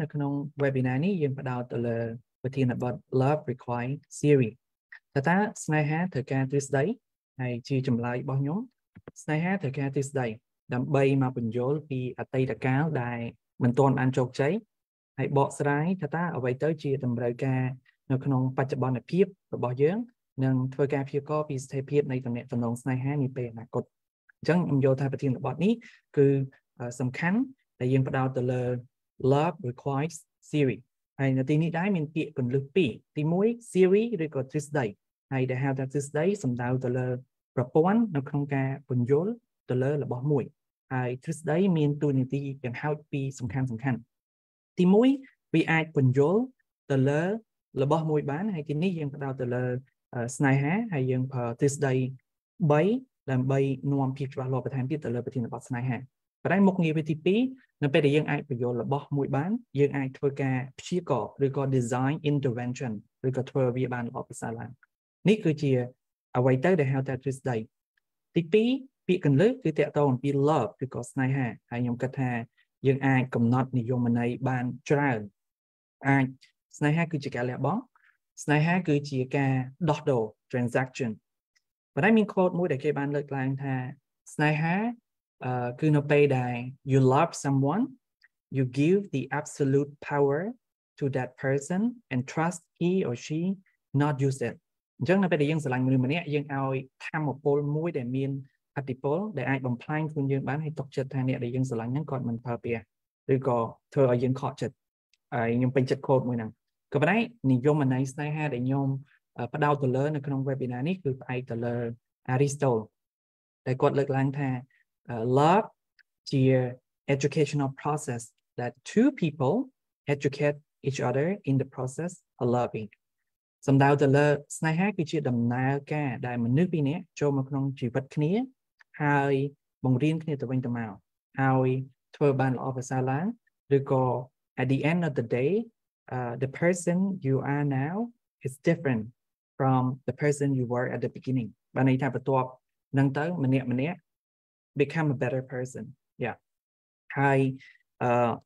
នៅក្នុង webinar នេះយើងផ្ដោតទៅលើប្រធានបទ Love Required Series តើស្នេហាត្រូវការទ្រឹស្ដីហើយជាចម្លើយរបស់ខ្ញុំស្នេហាត្រូវការទ្រឹស្ដីដើម្បីមកបញ្យល់ពីអតីតកាលដែលមិនទាន់បានជោគជ័យហើយបកស្រាយថាអ្វីទៅជាតម្រូវការនៅក្នុងបច្ចុប្បន្នភាពរបស់យើងនិងធ្វើការព្យាករណ៍ពីស្ថិរភាពនៃទំនាក់ទំនងស្នេហានាពេលអនាគតអញ្ចឹងខ្ញុំយល់ថាប្រធានបទនេះគឺសំខាន់ដែលយើងផ្ដោតទៅលើ Love Requires Series ហើយនៅទីនេះដែរមានពាក្យគន្លឹះពីរទី1 Series ឬក៏ទ្រឹស្ដីហើយដែលហៅថាទ្រឹស្ដីសំដៅទៅលើប្រព័ន្ធនៅក្នុងការពន្យល់ទៅលើរបស់មួយហើយទ្រឹស្ដីមានតួនាទីយ៉ាងហោចពីរសំខាន់ទី1វាអាចពន្យល់ទៅលើរបស់មួយបានហើយទីនេះយើងផ្ដោតទៅលើស្នេហាហើយយើងប្រើទ្រឹស្ដី3ដើម្បីនាំភាពច្បាស់លាស់បន្ថែមទៀតទៅលើប្រធានបទស្នេហាប៉ុន្តែមុខងារវាទី2នៅពេលដែលយើងអាចពន្យល់របស់មួយបានយើងអាចធ្វើការព្យាករណ៍ឬក៏ design intervention ឬក៏ធ្វើវាបានល្អប្រសើរឡើងនេះគឺជាអ្វីទៅដែលហៅថាទ្រឹស្ដីទី2ពាក្យកន្លឹះគឺតកតងអំពី love ឬក៏ស្នេហាហើយខ្ញុំគិតថាយើងអាចកំណត់និយមន័យបានច្រើនអាចស្នេហាគឺជាការលះបង់ស្នេហាគឺជាការដោះដូរ transaction ប៉ុន្តែមាន quote មួយដែលគេបានលើកឡើងថាស្នេហាគឺនៅពេលដែល you love someone you give the absolute power to that person and trust he or she not use it អញ្ចឹងនៅពេលដែលយើងស្រឡាញ់មនុស្សម្នាក់យើងឲ្យធម៌ពលមួយដែលមានអតិពលដែលអាចបំផ្លាញខ្លួនយើងបានហើយទុកចិត្តថាអ្នកដែលយើងស្រឡាញ់ហ្នឹងគាត់មិនប្រើប្រាស់ឬក៏ធ្វើឲ្យយើងខកចិត្តហើយខ្ញុំពេញចិត្ត quote មួយហ្នឹងក៏ប៉ុន្តែនិយមន័យស្នេហាដែលខ្ញុំផ្ដោតទៅលើនៅក្នុង webinar នេះគឺផ្អែកទៅលើ Aristotle ដែលគាត់លើកឡើងថា love ជា educational process that two people educate each other in the process of loving សំដៅទៅលើស្នេហាគឺជាដំណើរការដែលមនុស្សពីរនាក់ចូលមកក្នុងជីវិតគ្នាហើយបង្រៀនគ្នាទៅវិញទៅមកហើយធ្វើបានល្អប្រសើរឡើងឬក៏ at the end of the day the person you are now is different from the person you were at the beginning បានន័យថាបន្ទាប់នឹងទៅម្នាក់ become a better person ហើយ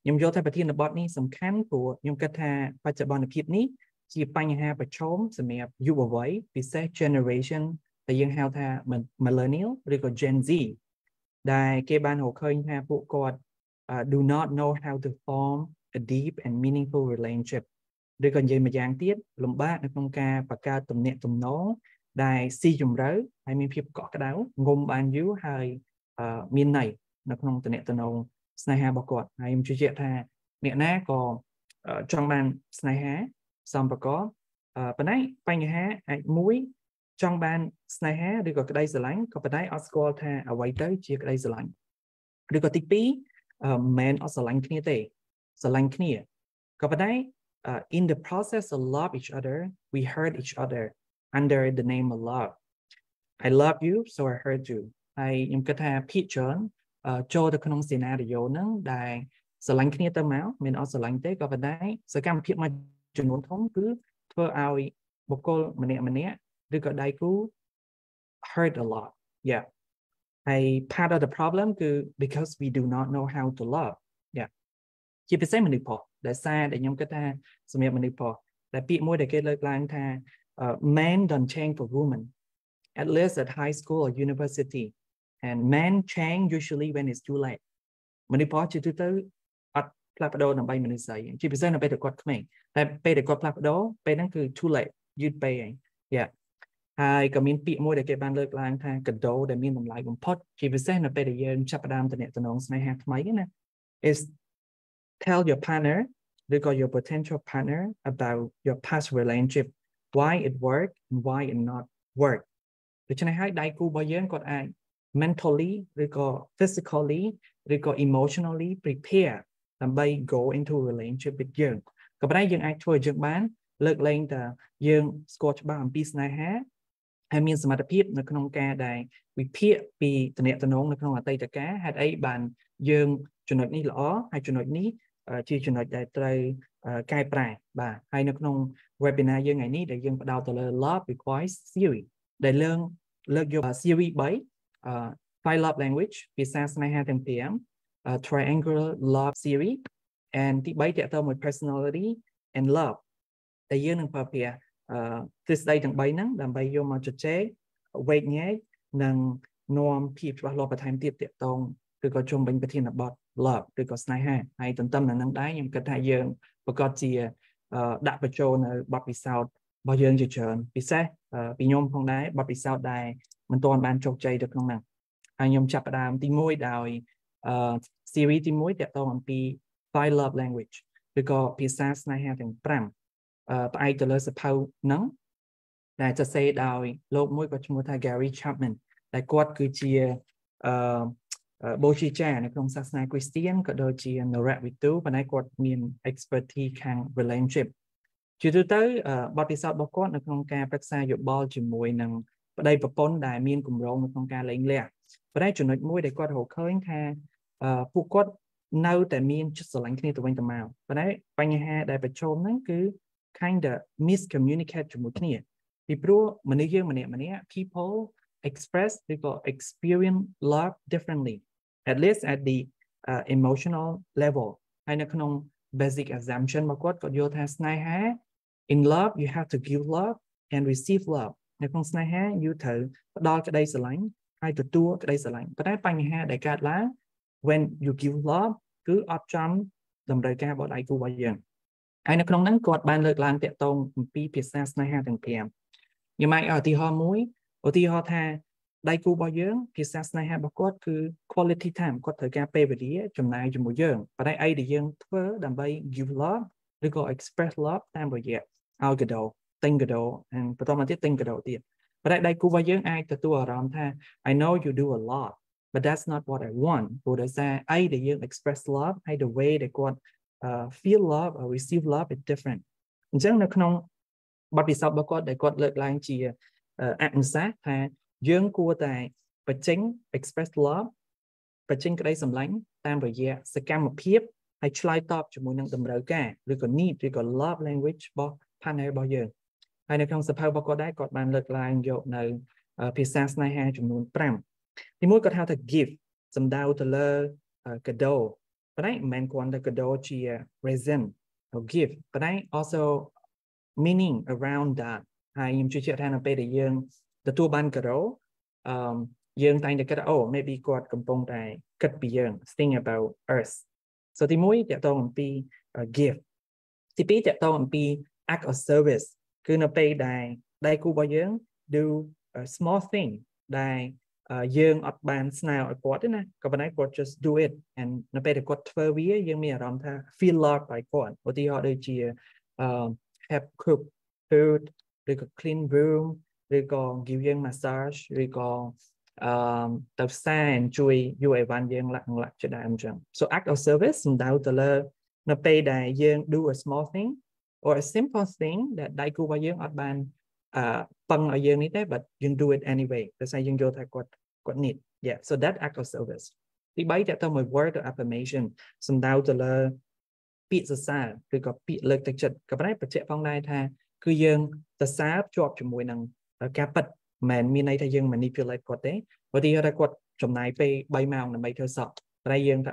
ខ្ញុំយល់ថាប្រធានបទនេះសំខាន់ព្រោះខ្ញុំគិតថាបច្ចុប្បន្នភាពនេះជាបញ្ហាប្រឈមសម្រាប់យុវវ័យពិសេស generation ដែលយើងហៅថា millennial ឬក៏ Gen Z ដែលគេបានរកឃើញថាពួកគាត់ do not know how to form a deep and meaningful relationship ឬក៏និយាយម្យ៉ាងទៀតលំបាកនៅក្នុងការបង្កើតទំនាក់ទំនងដែលស៊ីជម្រៅហើយមានភាពកក់ក្ដៅងុំបានយូរហើយមានន័យនៅក្នុងទំនាក់ទំនងស្នេហារបស់គាត់ហើយខ្ញុំជឿជាក់ថាអ្នកណាក៏ចង់បានស្នេហាសំប្រកបប៉ុន្តែបញ្ហាអាចមួយចង់បានស្នេហាឬក៏ក្តីស្រឡាញ់ក៏ប៉ុន្តែអត់ស្គាល់ថាអ្វីទៅជាក្តីស្រឡាញ់ឬក៏ទី2មិនអត់ស្រឡាញ់គ្នាទេស្រឡាញ់គ្នាក៏ប៉ុន្តែ in the process of love each other we hurt each other under the name of love I love you so I hurt you ហើយខ្ញុំគិតថាភាគច្រើនចូលទៅក្នុង scenario ហ្នឹងដែលស្រឡាញ់គ្នាទៅមកមិនអត់ស្រឡាញ់ទេក៏ប៉ុន្តែសកម្មភាពមួយចំនួនធំគឺធ្វើឲ្យបុគ្គលម្នាក់ឬក៏ដៃគូ hurt a lot ហើយ part of the problem គឺ because we do not know how to love ជាពិសេសមនុស្សប្រុសដែលសារដែលខ្ញុំគិតថាសម្រាប់មនុស្សប្រុសដែលពាក្យមួយដែលគេលើកឡើងថា men don't change for women at least at high school or university and men change usually when it's too late មនុស្សប្រុសជាទូទៅអត់ផ្លាស់ប្ដូរដើម្បីមនុស្សស្រីជាពិសេសនៅពេលដែលគាត់ក្មេងតែពេលដែលគាត់ផ្លាស់ប្ដូរពេលហ្នឹងគឺ too late យឺតពេកហើយហើយក៏មានពាក្យមួយដែលគេបានលើកឡើងថាកដោដែលមានតម្លៃបំផុតជាពិសេសនៅពេលដែលយើងចាប់ផ្ដើមទំនាក់ទំនងស្នេហាថ្មីណា is tell your partner ឬក៏ your potential partner about your past relationship why it worked and why it not work ដូច្នេះហើយដៃគូរបស់យើងគាត់អាច mentally ឬក៏ physically ឬក៏ emotionally prepare ដើម្បី go into a relationship with យើងក៏ប៉ុន្តែយើងអាចធ្វើយើងបានលើកលែងតែយើងស្គាល់ច្បាស់អំពីស្នេហាហើយមានសមត្ថភាពនៅក្នុងការដែលវិភាគពីទំនាក់ទំនងនៅក្នុងអតីតកាលហេតុអីបានយើងចំណុចនេះល្អហើយចំណុចនេះជាចំណុចដែលត្រូវកែប្រែបាទហើយនៅក្នុង webinar យើងថ្ងៃនេះដែលយើងផ្ដោតទៅលើ Love Requires Series ដែលលើកយក series 3 Five Love Language ភាសាស្នេហាទាំង5 Triangular Love Series and ទី3តកតមួយ personality and love តែយើងនឹងប្រើពាក្យទ្រឹស្ដីទាំង3ហ្នឹងដើម្បីយកមកជជែកវែកញែកនិងនាំភាពច្បាស់លាស់បន្ថែមទៀតតកតងឬក៏ជុំវិញប្រធានបទ love ឬក៏ស្នេហាហើយទន្ទឹមនឹងហ្នឹងដែរខ្ញុំគិតថាយើងប្រកាសជាដាក់បញ្ចូលនៅបទពិសោធន៍របស់យើងជាច្រើនពិសេសពីខ្ញុំផងដែរបទពិសោធន៍ដែលមិនទាន់បានជោគជ័យទៅក្នុងហ្នឹងហើយខ្ញុំចាប់ផ្ដើមទី1ដោយseries ទី1តកតងអំពី five love language ឬក៏ភាសាស្នេហាទាំង5ផ្អែកទៅលើសភៅហ្នឹងដែលសរសេរដោយលោកមួយក៏ឈ្មោះថា Gary Chapman ដែលគាត់គឺជាបូជាចារ្យនៅក្នុងសាសនាគ្រីស្ទានក៏ដូចជានរៈវិទូប៉ុន្តែគាត់មាន expertise ខាង relationship ជាទូទៅបទពិសោធន៍របស់គាត់នៅក្នុងការប្រឹក្សាយោបល់ជាមួយនឹងប្តីប្រពន្ធដែលមានគម្រោងនៅក្នុងការលែងលះប៉ុន្តែចំណុចមួយដែលគាត់រកឃើញថាពួកគាត់នៅតែមានចិត្តស្រឡាញ់គ្នាទៅវិញទៅមកប៉ុន្តែបញ្ហាដែលប្រឈមហ្នឹងគឺ kind of miscommunicate ជាមួយគ្នាពីព្រោះមនុស្សយើងម្នាក់ៗ people express ឬក៏ experience love differently at least at the emotional level ហើយនៅក្នុង basic assumption របស់គាត់យល់ថាស្នេហា in love you have to give love and receive love នៅក្នុងស្នេហា you ត្រូវផ្ដល់ក្តីស្រឡាញ់ហើយទទួលក្តីស្រឡាញ់ប៉ុន្តែបញ្ហាដែលកើតឡើង when you give love គឺអត់ចំតម្រូវការរបស់ដៃគូរបស់យើងហើយនៅក្នុងហ្នឹងគាត់បានលើកឡើងតាក់ទងអំពីភាសាស្នេហាទាំង5ខ្ញុំអាចឧទាហរណ៍មួយឧទាហរណ៍ថាដៃគូរបស់យើងភាសាស្នេហារបស់គាត់គឺ quality time គាត់ត្រូវការពេលវេលាចំណាយជាមួយយើងប៉ុន្តែអីដែលយើងធ្វើដើម្បី give love ឬក៏ express love តាមរយៈឲ្យកាដូទិញកាដូហើយបន្តមកទៀតទិញកាដូទៀតប៉ុន្តែដៃគូរបស់យើងអាចទទួលអារម្មណ៍ថា I know you do a lot but that's not what I want ព្រោះដោយសារអីដែលយើង express love ហើយ the way ដែលគាត់ feel love or receive love is different អញ្ចឹងនៅក្នុងបទពិសោធន៍របស់គាត់ដែលគាត់លើកឡើងជាអនុសាសន៍ថាយើងគួរតែបញ្ចេញ express love បញ្ចេញក្តីសម្លាញ់តាមរយៈសកម្មភាពហើយឆ្លើយតបជាមួយនឹងតម្រូវការឬក៏ need ឬក៏ love language របស់ partner របស់យើងហើយនៅក្នុងសភៅរបស់គាត់ដែរគាត់បានលើកឡើងយកនៅភាសាស្នេហាចំនួន5ទីមួយគាត់ហៅថា gift សំដៅទៅលើកាដូប៉ុន្តែមិនមែនគ្រាន់តែកាដូជា present or gift ប៉ុន្តែ also meaning around that ហើយខ្ញុំជឿជាក់ថានៅពេលដែលយើងទទួលបានកាដូយើងតែងតែគិតmaybe គាត់កំពុងតែគិតពីយើង think about us so ទី1តកតងអំពី gift ទី2តកតងអំពី act of service គឺនៅពេលដែលដៃគូរបស់យើង do a small thing ដែលយើងអត់បានស្នើឲ្យគាត់ទេណាក៏ប៉ុន្តែគាត់ just do it and នៅពេលដែលគាត់ធ្វើវាយើងមានអារម្មណ៍ថា feel loved by គាត់ឧទាហរណ៍ដូចជា help cook food ឬក៏ clean room ឬក៏ give យើង massage ឬក៏ទៅផ្សារជួយយកអីវ៉ាន់យើងលាក់ជាដើមអញ្ចឹង so act of service សំដៅទៅលើនៅពេលដែលយើង do a small thing or a simple thing ដែលដៃគូរបស់យើងអត់បានពឹងឲ្យយើងនេះទេ but យើង do it anyway ដោយសារយើងយល់ថាគាត់ need yeah so that act of service ទី3តើតើមួយ word of affirmation សំដៅទៅលើពាក្យសរសើរឬក៏ពាក្យលើកទឹកចិត្តក៏ប៉ុន្តែបញ្ជាក់ផងដែរថាគឺយើងសរសើរភ្ជាប់ជាមួយនឹងការពិតមិនមានន័យថាយើង manipulate គាត់ទេឧទាហរណ៍ថាគាត់ចំណាយពេល3ម៉ោងដើម្បីធ្វើសក់តែយើងថា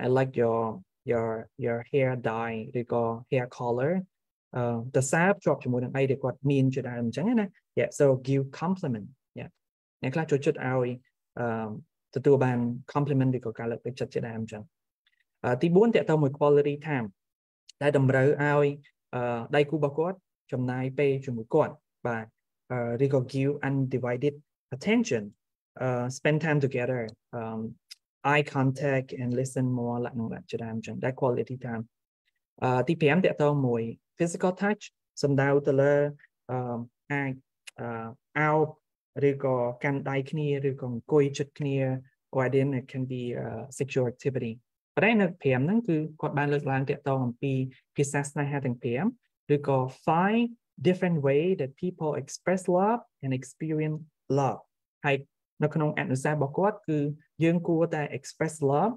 I like your hair dye ឬក៏ hair color សរសើរភ្ជាប់ជាមួយនឹងអីដែលគាត់មានជាដើមអញ្ចឹងណា yeah so give compliment yeah អ្នកខ្លះចូលចិត្តឲ្យទទួលបាន compliment ឬក៏ការលើកទឹកចិត្តជាដើមអញ្ចឹងទី4តកតមួយ quality time ដែលតម្រូវឲ្យដៃគូរបស់គាត់ចំណាយពេលជាមួយគាត់បាទឬក៏ give undivided attention spend time together eye contact and listen more លក្ខណៈជាដើមអញ្ចឹង that quality time ទី5តកតមួយ physical touch សំដៅទៅលើអាចអោបឬក៏កាន់ដៃគ្នាឬក៏អង្គុយជិតគ្នា or then it can be sexual activity ប៉ុន្តែនៅ5ហ្នឹងគឺគាត់បានលើកឡើងតាក់ទងអំពីភាសាស្នេហាទាំង5ឬក៏ five different way that people express love and experience love ហើយនៅក្នុងអនុសាសន៍របស់គាត់គឺយើងគួរតែ express love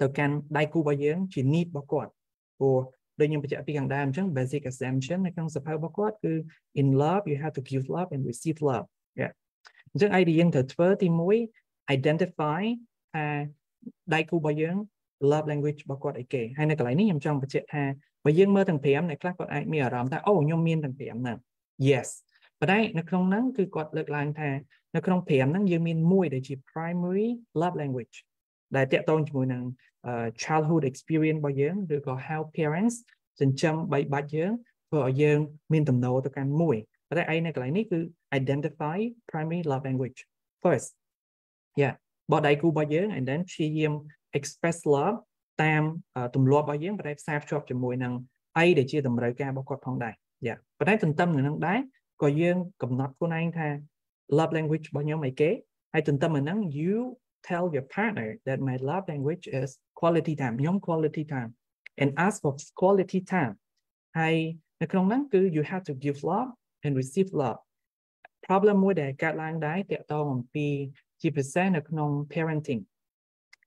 ទៅកាន់ដៃគូរបស់យើងជា need របស់គាត់ព្រោះដូចខ្ញុំបញ្ជាក់ពីខាងដើមអញ្ចឹង basic assumption នៅក្នុងសភៅរបស់គាត់គឺ in love you have to give love and receive love អញ្ចឹងអីដែលយើងត្រូវធ្វើទី1 identify ថាដៃគូរបស់យើង love language របស់គាត់អីគេហើយនៅកន្លែងនេះខ្ញុំចង់បញ្ជាក់ថាបើយើងមើលទាំង5អ្នកខ្លះគាត់អាចមានអារម្មណ៍ថាអូខ្ញុំមានទាំង5ហ្នឹង yes ប៉ុន្តែនៅក្នុងហ្នឹងគឺគាត់លើកឡើងថានៅក្នុង5ហ្នឹងយើងមានមួយដែលជា primary love language ដែលតាក់ទងជាមួយនឹង childhood experience របស់យើងឬក៏ how parents ចិញ្ចឹមបីបាច់យើងធ្វើឲ្យយើងមានទំនោរទៅកាន់មួយប៉ុន្តែឯនៅកន្លែងនេះគឺ identify primary love language first yeah បដៃគូរបស់យើង and then ព្យាយាម express love តាមទម្លាប់របស់យើងប៉ុន្តែផ្សារភ្ជាប់ជាមួយនឹងអីដែលជាតម្រូវការរបស់គាត់ផងដែរយ៉ាប៉ុន្តែទន្ទឹមនឹងនឹងដែរក៏យើងកំណត់ខ្លួនឯងថា love language របស់ខ្ញុំអីគេហើយទន្ទឹមនឹងហ្នឹង you tell your partner that my love language is quality time ខ្ញុំ quality time and ask for quality time ហើយនៅក្នុងហ្នឹងគឺ you have to give love and receive love problem មួយដែលកើតឡើងដែរតាក់ទងអំពីជាពិសេសនៅក្នុង parenting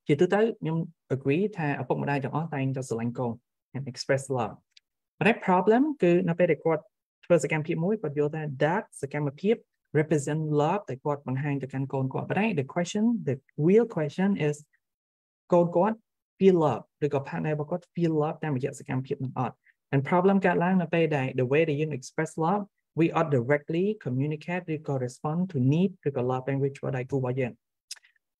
ជាទូទៅខ្ញុំ agree ថាឪពុកម្ដាយទាំងអស់តែងតែស្រឡាញ់កូន and express love ប៉ុន្តែ problem គឺនៅពេលដែលគាត់ធ្វើសកម្មភាពមួយគាត់យល់ថា that សកម្មភាព represent love ដែលគាត់បង្ហាញទៅកាន់កូនគាត់ប៉ុន្តែ the real question is កូនគាត់ feel love ឬក៏ partner របស់គាត់ feel love តាមរយៈសកម្មភាពនឹងអត់ and problem កើតឡើងនៅពេលដែល the way ដែលយើង express love we ought directly communicate ឬក៏ respond to need ឬក៏ love language របស់ដៃគូរបស់យើង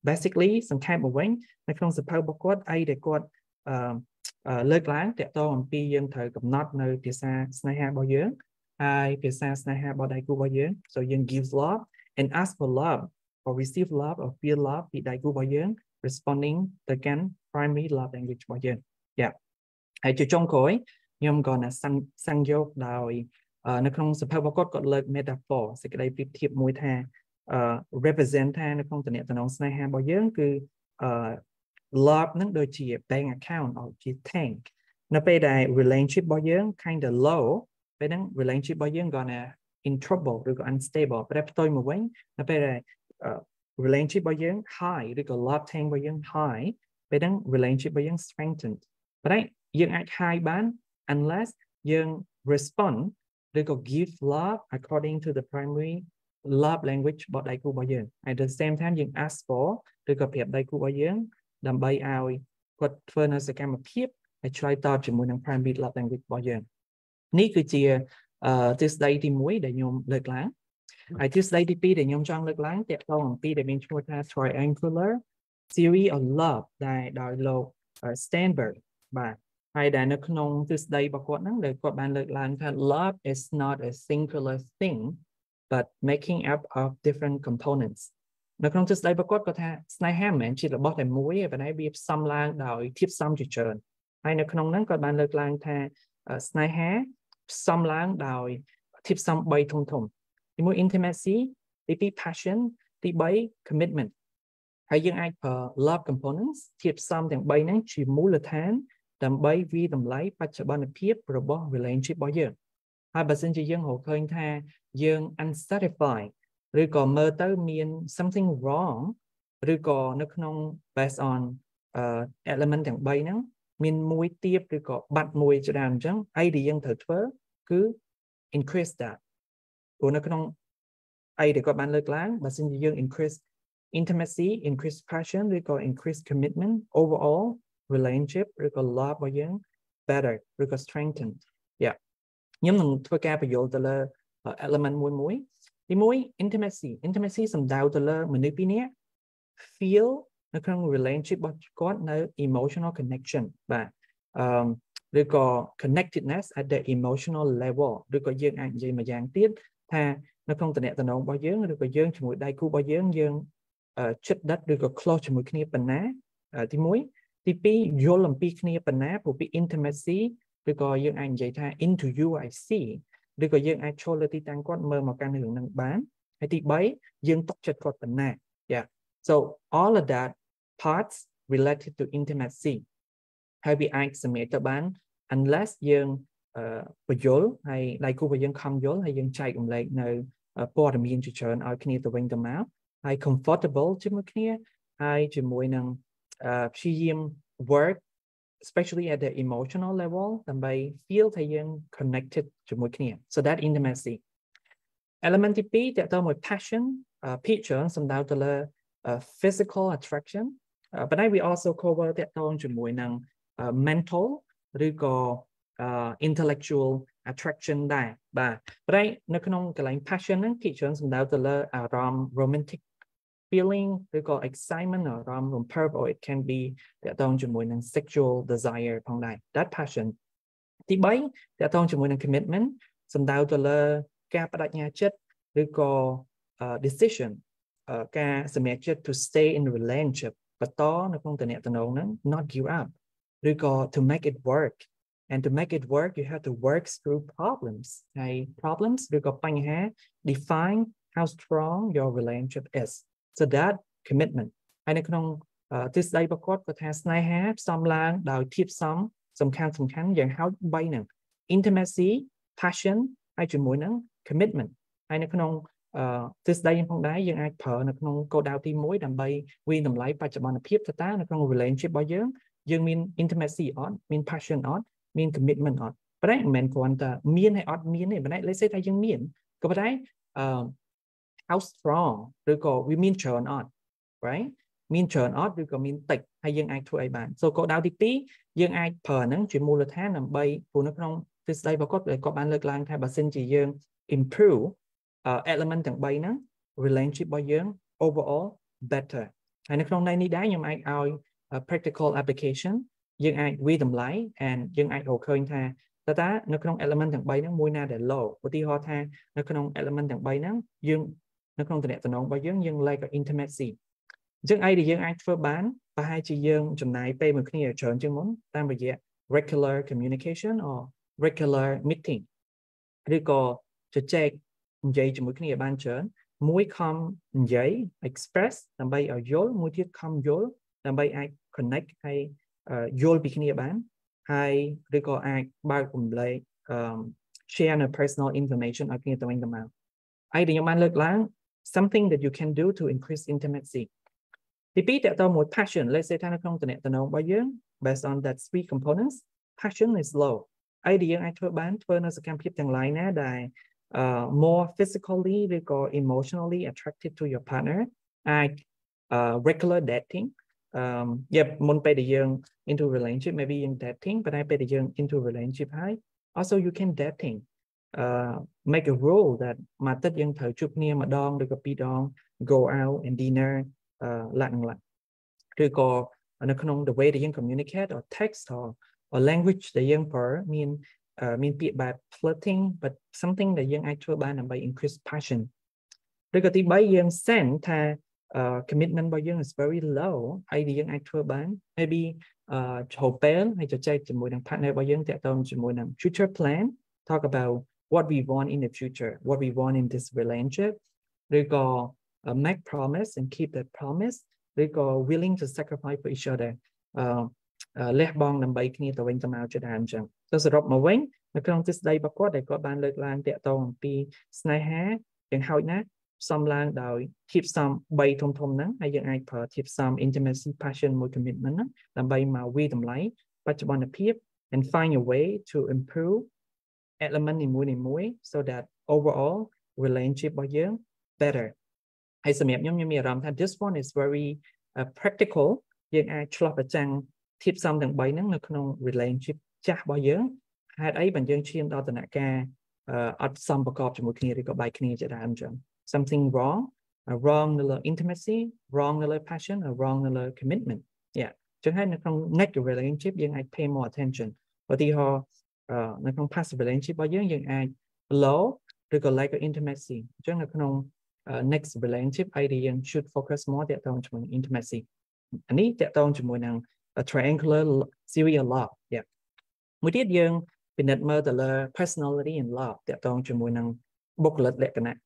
basically សង្ខេបមកវិញនៅក្នុងសភៅរបស់គាត់អីដែលគាត់លើកឡើងតាក់ទងអំពីយើងត្រូវកំណត់នៅភាសាស្នេហារបស់យើងហើយភាសាស្នេហារបស់ដៃគូរបស់យើង so យើង give love and ask for love or receive love or feel love ពីដៃគូរបស់យើង responding ទៅកាន់ primary love language របស់យើង yeah ហើយជាចុងក្រោយខ្ញុំក៏ណាសាំងយកដោយនៅក្នុងសភៅរបស់គាត់គាត់លើក metaphor សេចក្តីប្រៀបធៀបមួយថាrepresent ថានៅក្នុងតំណែងស្នេហារបស់យើងគឺlove នឹងដូចជា bank account or ជា tank នៅពេលដែល relationship របស់យើង kind of low ពេលហ្នឹង relationship របស់យើង gonna in trouble ឬក៏ unstable ប្រែផ្ទុយមកវិញនៅពេលដែល relationship របស់យើង high ឬក៏ love tank របស់យើង high ពេលហ្នឹង relationship របស់យើង strengthened ប៉ុន្តែយើងអាច high បាន unless យើង respond ឬក៏ give love according to the primary love language របស់ដៃគូរបស់យើង at the same time យើង ask for ឬក៏ប្រាប់ដៃគូរបស់យើងដើម្បីឲ្យគាត់ធ្វើនៅសកម្មភាពហើយឆ្លើយតបជាមួយនឹង primary love language របស់យើងនេះគឺជាទស្សនៈទី1ដែលខ្ញុំលើកឡើងហើយទស្សនៈទី2ដែលខ្ញុំចង់លើកឡើងតាក់ទងអំពីដែលមានឈ្មោះថា triangular theory of love ដែលដោយលោក Steinberg បាទហើយដែលនៅក្នុងទស្សនៈរបស់គាត់ហ្នឹងដែលគាត់បានលើកឡើងថា love is not a singular thing but making up of different components នៅក្នុងទស្សនៈរបស់គាត់គាត់ថាស្នេហាមិនមែនជារបស់តែមួយទេប៉ុន្តែវាផ្សំឡើងដោយធាតុផ្សំជាច្រើនហើយនៅក្នុងហ្នឹងគាត់បានលើកឡើងថាស្នេហាផ្សំឡើងដោយធាតុផ្សំ3ធំទី1 intimacy ទី2 passion ទី3 commitment ហើយយើងអាចប្រើ love components ធាតុផ្សំទាំង3ហ្នឹងជាមូលដ្ឋានដើម្បីវិតម្លៃបច្ចុប្បន្នភាពរបស់ relationship របស់យើងហើយបើសិនជាយើងរកឃើញថាយើង unsatisfied ឬក៏មើលទៅមាន something wrong ឬក៏នៅក្នុង based on element ទាំង3ហ្នឹងមានមួយទៀតឬក៏បាត់មួយច្រើនអញ្ចឹងអីដែលយើងត្រូវធ្វើគឺ increase that ព្រោះនៅក្នុងអីដែលគាត់បានលើកឡើងបើសិនជាយើង increase intimacy increase passion ឬក៏ increase commitment overall relationship ឬក៏ love របស់យើង better ឬក៏ strengthened yeah ខ្ញុំនឹងធ្វើការបញ្យល់ទៅលើ element មួយទី1 intimacy សំដៅទៅលើមនុស្សពីរនាក់ feel នៅក្នុង relationship របស់គាត់នៅ emotional connection បាទឬក៏ connectedness at the emotional level ឬក៏យើងអាចនិយាយមួយយ៉ាងទៀតថានៅក្នុងតំណែងរបស់យើងឬក៏យើងជាមួយដៃគូរបស់យើងជិតដិតឬក៏ close ជាមួយគ្នាប៉ុណ្ណាទី1ទី2យល់អំពីគ្នាប៉ុណ្ណាព្រោះពី intimacy ឬក៏យើងអាចនិយាយថា into you I see ឬក៏យើងអាចចូលលើទីតាំងគាត់មើលមកកាន់រឿងហ្នឹងបានហើយទី3យើងទុកចិត្តគាត់ប៉ុណ្ណា yeah so all of that parts related to intimacy ហើយវាអាចសម្រេចទៅបាន unless យើងបញ្យល់ហើយដៃគូរបស់យើងខំយល់ហើយយើងចែករំលែកនៅព័ត៌មានជាច្រើនឲ្យគ្នាទៅវិញទៅមកហើយ comfortable ជាមួយគ្នាហើយជាមួយនឹងព្យាយាម work especially at the emotional level ដើម្បី feel ថាយើង connected ជាមួយគ្នា so that intimacy element ទី2តើតើមួយ passion picture សំដៅទៅលើ physical attraction but I we also cover តាក់ទងជាមួយនឹង mental ឬក៏ intellectual attraction ដែរបាទ but I នៅក្នុងកន្លែង passion ហ្នឹងភាគច្រើនសំដៅទៅលើអារម្មណ៍ romantic feeling ឬក៏ excitement អារម្មណ៍ រំភើប or it can be តាក់ទងជាមួយនឹង sexual desire ផងដែរ that passion ទី3តាក់ទងជាមួយនឹង commitment សំដៅទៅលើការបដិញ្ញាចិត្តឬក៏ decision ការសម្រេចចិត្ត to stay in a relationship បន្តនៅក្នុងតំណែងហ្នឹង not give up ឬក៏ to make it work and to make it work you have to work through problems ហើយ problems ឬក៏បញ្ហា define how strong your relationship is so that commitment ហើយនៅក្នុងទិសដៅប្រកបគាត់ថាស្នេហាផ្សំឡើងដោយធាតុផ្សំសំខាន់យ៉ាងហោច3ហ្នឹង intimacy passion ហើយជាមួយនឹង commitment ហើយនៅក្នុងទិសដៅយើងផងដែរយើងអាចប្រើនៅក្នុងគោលដៅទី1ដើម្បីវិនិច្ឆ័យតម្លៃបច្ចុប្បន្នភាពតើនៅក្នុង relationship របស់យើងមាន intimacy អត់មាន passion អត់មាន commitment អត់ប៉ុន្តែមិនមែនគ្រាន់តែមានហើយអត់មានទេប៉ុន្តែ let's say ថាយើងមានក៏ប៉ុន្តែhow strong ឬក៏វាមានច្រើនអត់ right មានច្រើនអត់ឬក៏មានតិចហើយយើងអាចធ្វើអីបាន so គោលដៅទី2យើងអាចប្រើហ្នឹងជាមូលដ្ឋានដើម្បីព្រោះនៅក្នុងទិសដៅរបស់គាត់បានលើកឡើងថាបើសិនជាយើង improve element ទាំង3ហ្នឹង relationship របស់យើង overall better ហើយនៅក្នុងន័យនេះដែរខ្ញុំអាចឲ្យ practical application យើងអាចវិតម្លៃ and យើងអាចរកឃើញថាតើនៅក្នុង element ទាំង3ហ្នឹងមួយណាដែល low ឧទាហរណ៍ថានៅក្នុង element ទាំង3ហ្នឹងយើងនៅក្នុងតំណែងរបស់យើង lack of intimacy អញ្ចឹងអីដែលយើងអាចធ្វើបានប្រហែលជាយើងចំណាយពេលមួយគ្នាច្រើនជាងមុនតាមរយៈ regular communication or regular meeting ឬក៏ជជែកនិយាយជាមួយគ្នាបានច្រើនមួយខំនិយាយ express ដើម្បីឲ្យយល់មួយទៀតខំយល់ដើម្បីអាច connect ហើយយល់ពីគ្នាបានហើយឬក៏អាចបើករំលែក share នៅ personal information ឲ្យគ្នាទៅវិញទៅមកហើយដែលខ្ញុំបានលើកឡើង something that you can do to increase intimacy ទី2តើតើមួយ passion let's say ថានៅក្នុងតំណែងរបស់យើង based on that three components passion is low ហើយដែលយើងអាចធ្វើបានធ្វើនៅសកម្មភាពទាំង lain ណាដែលmore physically ឬក៏ emotionally attracted to your partner អាច regular dating មុនពេលដែលយើង into relationship maybe យើង dating ប៉ុន្តែពេលដែលយើង into relationship ហើយ also you can dating make a rule that មួយអាទិត្យយើងត្រូវជួបគ្នាម្ដងឬក៏ពីរដង go out and dinner ឡាក់ឬក៏នៅក្នុង the way ដែលយើង communicate or text or language ដែលយើងប្រើមានពាក្យបែប flirting but something ដែលយើងអាចធ្វើបានដើម្បី increase passion ឬក៏ទី3យើង sense ថា commitment របស់យើង is very low ហើយដែលយើងអាចធ្វើបាន maybe ចូលពេលហើយជជែកជាមួយនឹង partner របស់យើងតាក់ទងជាមួយនឹង future plan talk about what we want in the future what we want in this relationship ឬក៏ make promise and keep that promise ឬក៏ willing to sacrifice for each other លះបង់ដើម្បីគ្នាទៅវិញទៅមកជាដើមអញ្ចឹងទៅសរុបមកវិញនៅក្នុងទិសដៅរបស់គាត់ដែលគាត់បានលើកឡើងតាក់ទងអំពីស្នេហាយ៉ាងហោចណាស់ផ្សំឡើងដោយធាតុផ្សំ3ធំហ្នឹងហើយយើងអាចប្រើធាតុផ្សំ intimacy passion មួយ commitment ហ្នឹងដើម្បីមកវិតម្លៃបច្ចុប្បន្នភាព and find a way to improve element នីមួយៗ so that overall relationship របស់យើង better ហើយសម្រាប់ខ្ញុំមានអារម្មណ៍ថា this one is very practical យើងអាចឆ្លោះប្រចាំងធាតុផ្សំទាំង3ហ្នឹងនៅក្នុង relationship ចាស់របស់យើងហេតុអីបើយើងឈានដល់ដំណាក់កាលអត់សមប្រកបជាមួយគ្នាឬក៏បែកគ្នាជាដើមអញ្ចឹង something wrongនៅលើ intimacy wrong នៅលើ passion wrong នៅលើ commitment ចឹងហើយនៅក្នុង next relationship យើងអាច pay more attention ឧទាហរណ៍នៅក្នុង past relationship របស់យើងអាច low ឬក៏ lack of intimacy អញ្ចឹងនៅក្នុង next relationship ហើយយើង should focus more តាក់ទងជាមួយ intimacy អានេះតាក់ទងជាមួយនឹង triangular serial love មួយទៀតយើងពិនិត្យមើលទៅលើ personality and love តាក់ទងជាមួយនឹងបុគ្គលិកលក្ខណៈ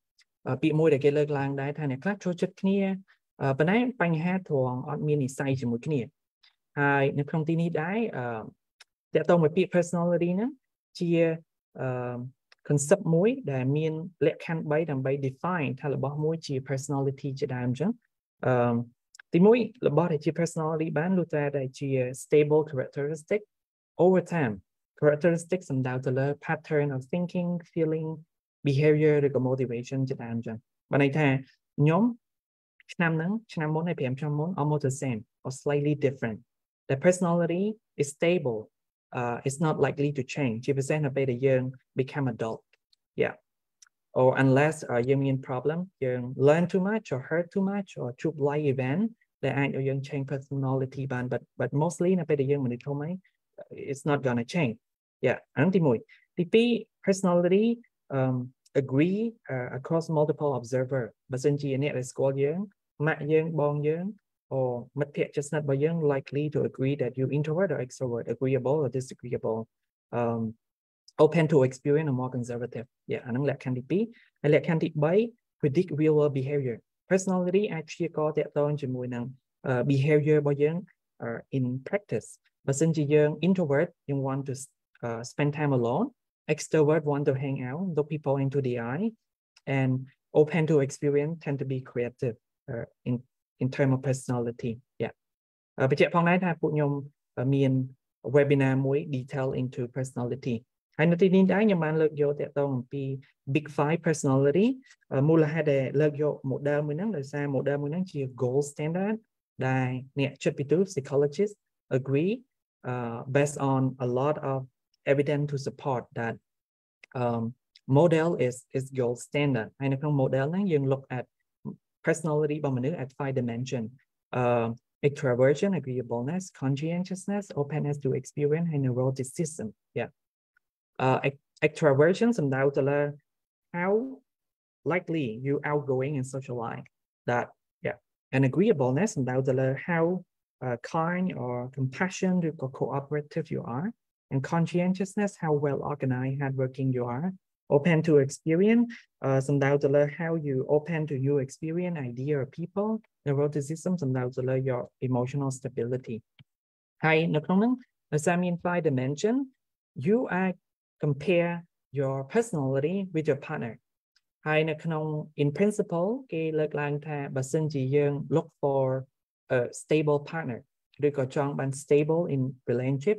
ពាក្យមួយដែលគេលើកឡើងដែរថាអ្នកខ្លះចូលចិត្តគ្នាប៉ុន្តែបញ្ហាត្រង់អត់មាននិស្ស័យជាមួយគ្នាហើយនៅក្នុងទីនេះដែរតាក់ទងមួយពាក្យ personality ហ្នឹងជា concept មួយដែលមានលក្ខខណ្ឌ3ដើម្បី define ថារបស់មួយជា personality ជាដើមអញ្ចឹងទី1របស់ដែលជា personality បានលុះត្រាតែជា stable characteristic over time characteristic សំដៅទៅលើ pattern of thinking feeling behavior ឬក៏ motivation ជាដើមអញ្ចឹងបានន័យថាខ្ញុំឆ្នាំមុនហើយ5ឆ្នាំមុន almost the same or slightly different. The personality is stable. It's not likely to change. ជាពិសេសនៅពេលដែលយើង become adult. Yeah. Or unless យើងមាន problem យើង learn too much or hurt too much or ជួប life event ដែលអាចឲ្យយើង change personality បាន but mostly នៅពេលដែលយើងមនុស្សធំហើយ it's not gonna change. Yeah. អានោះទី1 ទី2 personality agree across multiple observer បើសិនជាអ្នកដែលស្គាល់យើងម៉ាក់យើងបងយើង or មិត្តភក្តិជិតស្និទ្ធរបស់យើង likely to agree that you introvert or extrovert, agreeable or disagreeable, open to experience or more conservative. Yeah, អានឹងលក្ខខណ្ឌទី2 ហើយលក្ខខណ្ឌទី3 predict real world behavior. Personality អាចព្យាករណ៍តាក់ទងជាមួយនឹង behavior របស់យើង in practice. បើសិនជាយើង introvert, you want to spend time alone. Extrovert want to hang out, look people into the eye, and open to experience tend to be creative in terms of personality. Yeah. បញ្ជាក់ផងដែរថាពួកខ្ញុំមាន webinar មួយ detail into personality. ហើយនៅទីនេះដែរខ្ញុំបានលើកយកតាក់ទងអំពី Big 5 personality មូលហេតុដែលលើកយក model មួយហ្នឹងដោយសារ model មួយហ្នឹងជា gold standard ដែលអ្នកជិតពីទូ psychologist agree based on a lot of evidence to support that model is gold standard. ហើយនៅក្នុង model ហ្នឹងយើង look at personality របស់មនុស្ស at 5 dimension. Extraversion, agreeableness, conscientiousness, openness to experience, and neuroticism. Yeah. Extraversion សំដៅទៅលើ how likely you outgoing and socialize. That, yeah. And agreeableness សំដៅទៅលើ how kind or compassionate or cooperative you are. And conscientiousness, how well organized, hardworking you are. Open to experience,សំដៅទៅលើ how you open to new experience, idea or people. Neuroticism សំដៅទៅលើ your emotional stability. ហើយនៅក្នុងហ្នឹងដោយសារមាន 5 dimension, you are compare your personality with your partner. ហើយនៅក្នុង in principle គេលើកឡើងថាបើសិនជាយើង look for a stable partner ឬក៏ចង់បាន stable in relationship,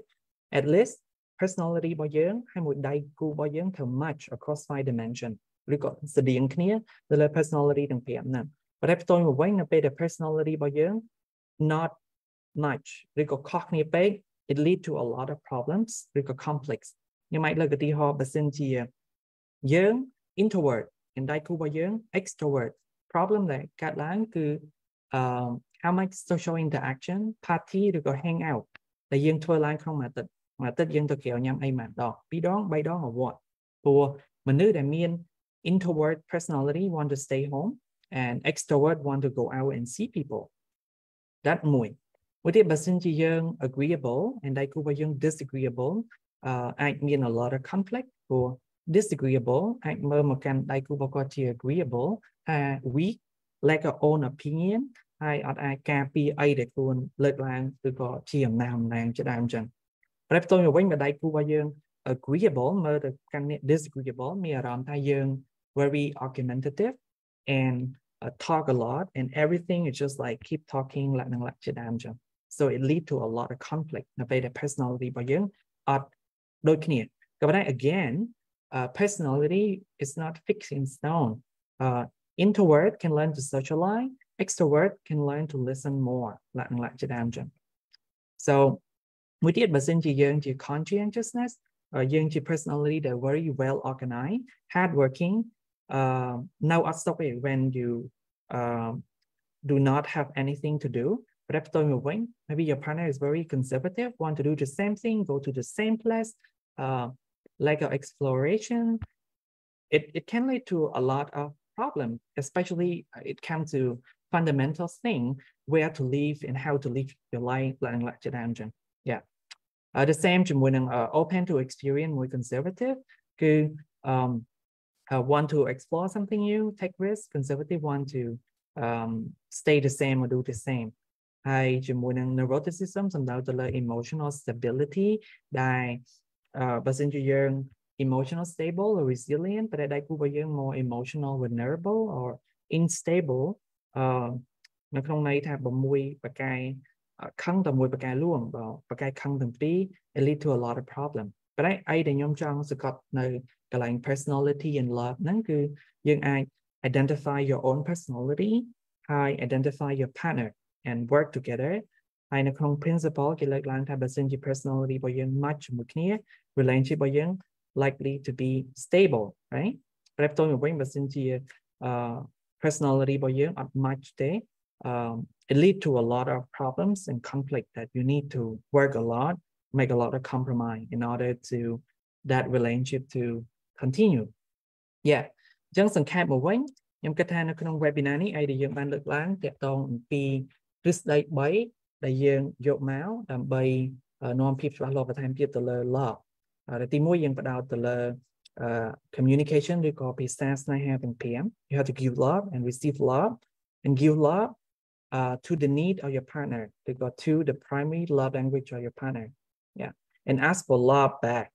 at least personality របស់យើងហើយមួយដៃគូរបស់យើងត្រូវ match across 5 dimension ឬក៏ស្តៀងគ្នាទៅលើ personality ទាំង5ហ្នឹងប៉ុន្តែផ្ទុយមកវិញនៅពេលដែល personality របស់យើង not match ឬក៏ខុសគ្នាពេក it lead to a lot of problems ឬក៏ conflicts ខ្ញុំអាចលើកឧទាហរណ៍បើសិនជាយើង introvert ហើយដៃគូរបស់យើង extrovert problem ដែលកើតឡើងគឺ how much social interaction party ឬក៏ hang out ដែលយើងធ្វើឡើងក្នុងមួយអាទិត្យយើងទៅក្រៅញ៉ាំអីមួយដង2ដង3ដង or what ព្រោះមនុស្សដែលមាន introvert personality want to stay home and extrovert want to go out and see people that មួយទៀតបើសិនជាយើង agreeable and ដៃគូរបស់យើង disagreeable អាចមាន a lot of conflict ព្រោះ disagreeable អាចមើលមកកាន់ដៃគូរបស់គាត់ជា agreeable ថា weak lack of own opinion ហើយអត់អាចការពារអីដែលខ្លួនលើកឡើងឬក៏ជាអំណះជាដើមចឹងតែផ្ទុយមកវិញបើដៃគូរបស់យើង agreeable មើលទៅកាន់អ្នក disagreeable មានអារម្មណ៍ថាយើង very argumentative and talk a lot and everything is just like keep talking like នឹង like ជាដើមចឹង so it lead to a lot of conflict នៅពេលដែល personality របស់យើងអត់ដូចគ្នាក៏ប៉ុន្តែ again personality is not fixed in stone. Introvert can learn to socialize. Extrovert can learn to listen more. So, we did but since you conscientiousness, young personality that very well organized, hardworking. Now at stop when you do not have anything to do. But after moving, maybe your partner is very conservative, want to do the same thing, go to the same place. Like exploration, it can lead to a lot of problems, especially it comes to fundamental thing where to live and how to live your life like dungeon. Yeah. The same open to experience more conservative, want to explore something new, take risks, conservative want to stay the same or do the same. Hay neuroticism សំដៅទៅលើ emotional stability ដែល បើសិនជាយើង emotional stable or resilient តែដៃគូរបស់យើង more emotional vulnerable or unstable នៅក្នុងន័យថាបើមួយប្រកែខឹងតែមួយប្រកែលួងបើប្រកែខឹងទាំងពីរ it lead to a lot of problem ប៉ុន្តែអីដែលខ្ញុំចង់សង្កត់នៅកន្លែង personality and love ហ្នឹងគឺយើងអាច identify your own personality ហើយ identify your partner and work together ហើយនៅក្នុង principle គេលើកឡើងថាបើសិនជា personality របស់យើង match ជាមួយគ្នា relationship របស់យើង likely to be stable right ប្រៀបផ្ទុយមកវិញបើសិនជា personality របស់យើងអត់ match ទេ it lead to a lot of problems and conflict that you need to work a lot make a lot of compromise in order to that relationship to continue yeah អញ្ចឹងសង្ខេបមកវិញខ្ញុំគិតថានៅក្នុង webinar នេះឯដែលយើងបានលើកឡើងទាក់ទងអំពីទ្រឹស្ដី3ដែលយើងយកមកដើម្បីនាំភាពច្បាស់លាស់បន្ថែមទៀតទៅលើ love ទី1យើងផ្ដោតទៅលើ communication ឬក៏ភាសាស្នេហាទាំង5 you have to give love and receive love and give love to the need of your partner to the primary love language of your partner yeah and ask for love back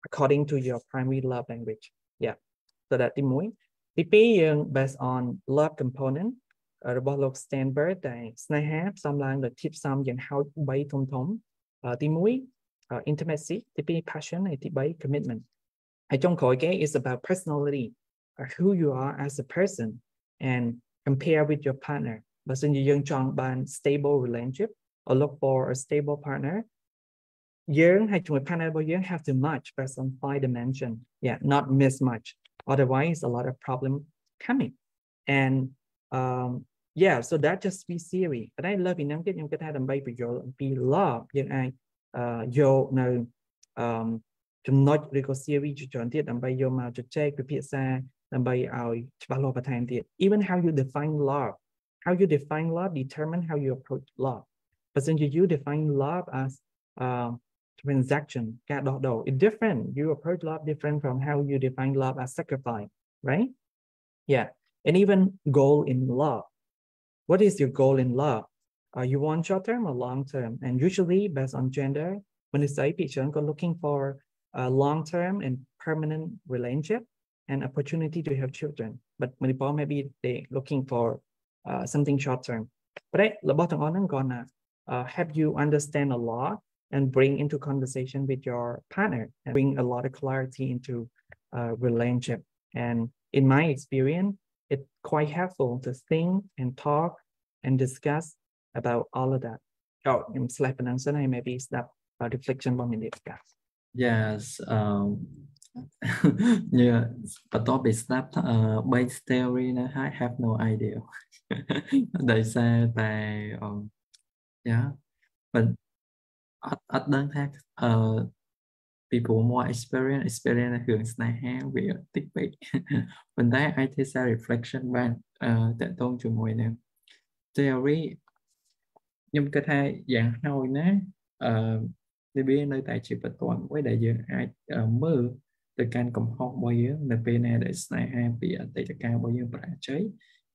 according to your primary love language yeah so that ទី1ទី2យើង based on love component របស់លោក Sternberg ដែលស្នេហាផ្សំឡើងដោយធាតុផ្សំយ៉ាងហោច3ធំទី1 intimacy ទី2 passion ហើយទី3 commitment ហើយចុងក្រោយគេ is about personality who you are as a person and compare with your partner បើសិនជាយើងចង់បាន stable relationship or look for a stable partner យើងហើយជាមួយ partner របស់យើង have to match based on 5 dimension yeah not mismatch otherwise a lot of problem coming and yeah so that just be theory តែ love ពីនឹងទៀតខ្ញុំគិតថាដើម្បីបញ្យល់អំពី love យើងអាចយកនៅចំណុចឬក៏ theory ជាច្រើនទៀតដើម្បីយកមកជជែកពិភាក្សាដើម្បីឲ្យច្បាស់លាស់បន្ថែមទៀត even how you define love determine how you approach love បើសិនជា you define love as transaction ការដោះដូរ it's different you approach love different from how you define love as sacrifice right yeah and even goal in love what is your goal in love you want short term or long term and usually based on gender when you say people are looking for a long term and permanent relationship and opportunity to have children but when people maybe they looking for something short term but របស់ទាំងអស់ហ្នឹង gonna help you understand a lot and bring into conversation with your partner and bring a lot of clarity into relationship and in my experience it's quite helpful to think and talk and discuss about all of that I'm slapping answer and maybe stop reflection by minute yes yeah but to be snap base theory I have no idea they say that yeah but at đơn khác people more experience រឿងស្នេហាវាតិចពេកប៉ុន្តែអាចធ្វើសារ reflection បានតកតងជាមួយនឹង theory ខ្ញុំគិតថាយ៉ាងហោចណាវានៅតែជាបន្ទាន់មួយដែលយើងអាចមើលទៅកាន់កំហុសរបស់យើងនៅពេលណាដែលស្នេហាពីអតីតកាលរបស់យើងបរាជ័យ